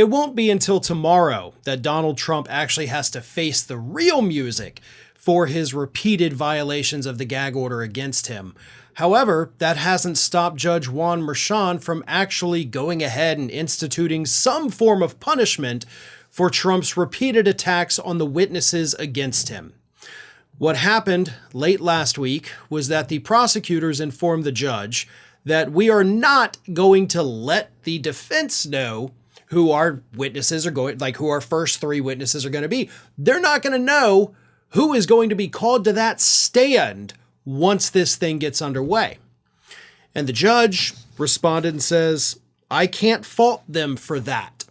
It won't be until tomorrow that Donald Trump actually has to face the real music for his repeated violations of the gag order against him. However, that hasn't stopped Judge Juan Merchan from actually going ahead and instituting some form of punishment for Trump's repeated attacks on the witnesses against him. What happened late last week was that the prosecutors informed the judge that we are not going to let the defense know who our witnesses are going, like who our first three witnesses are going to be. They're not going to know who is going to be called to that stand once this thing gets underway. And the judge responded and says, I can't fault them for that.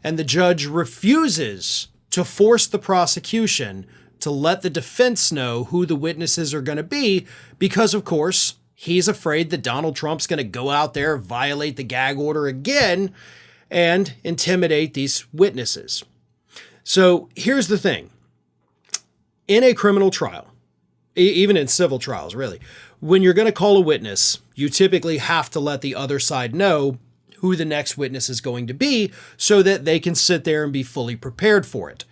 And the judge refuses to force the prosecution to let the defense know who the witnesses are going to be because, of course, he's afraid that Donald Trump's going to go out there, violate the gag order again, and intimidate these witnesses. So here's the thing. In a criminal trial, even in civil trials, really, when you're going to call a witness, you typically have to let the other side know who the next witness is going to be so that they can sit there and be fully prepared for it.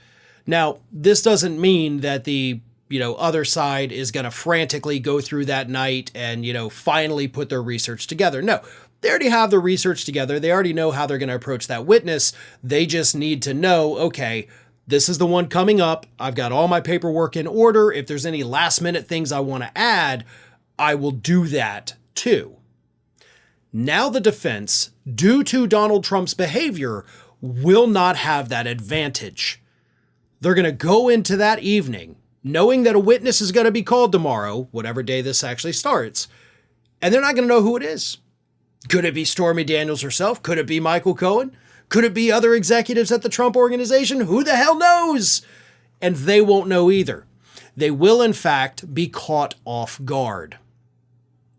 Now, this doesn't mean that the other side is going to frantically go through that night and, finally put their research together. No, they already have their research together. They already know how they're going to approach that witness. They just need to know, okay, this is the one coming up. I've got all my paperwork in order. If there's any last minute things I want to add, I will do that too. Now the defense, due to Donald Trump's behavior, will not have that advantage. They're going to go into that evening knowing that a witness is going to be called tomorrow, whatever day this actually starts, and they're not going to know who it is. Could it be Stormy Daniels herself? Could it be Michael Cohen? Could it be other executives at the Trump Organization? Who the hell knows? And they won't know either. They will, in fact, be caught off guard.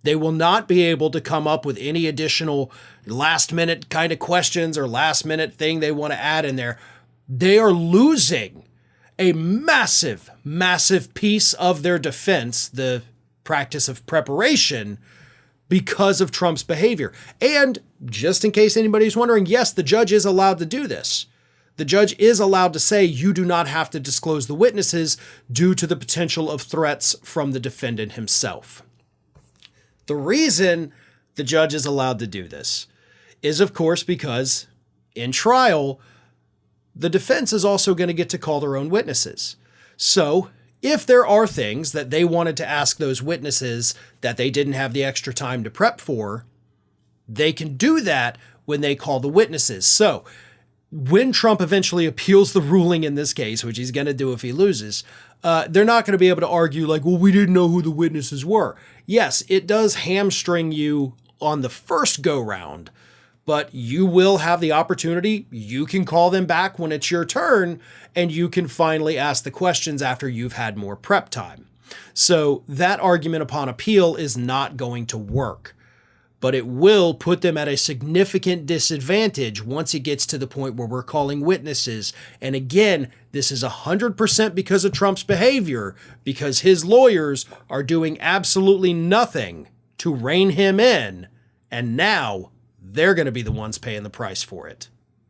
They will not be able to come up with any additional last-minute kind of questions or last-minute thing they want to add in there. They are losing a massive, massive piece of their defense, the practice of preparation, because of Trump's behavior. And just in case anybody's wondering, yes, the judge is allowed to do this. The judge is allowed to say you do not have to disclose the witnesses due to the potential of threats from the defendant himself. The reason the judge is allowed to do this is, of course, because in trial, the defense is also going to get to call their own witnesses. So if there are things that they wanted to ask those witnesses that they didn't have the extra time to prep for, they can do that when they call the witnesses. So when Trump eventually appeals the ruling in this case, which he's going to do if he loses, they're not going to be able to argue like, well, we didn't know who the witnesses were. Yes, it does hamstring you on the first go round, but you will have the opportunity. You can call them back when it's your turn, and you can finally ask the questions after you've had more prep time. So that argument upon appeal is not going to work, but it will put them at a significant disadvantage once it gets to the point where we're calling witnesses. And again, this is 100% because of Trump's behavior, because his lawyers are doing absolutely nothing to rein him in, and now they're going to be the ones paying the price for it.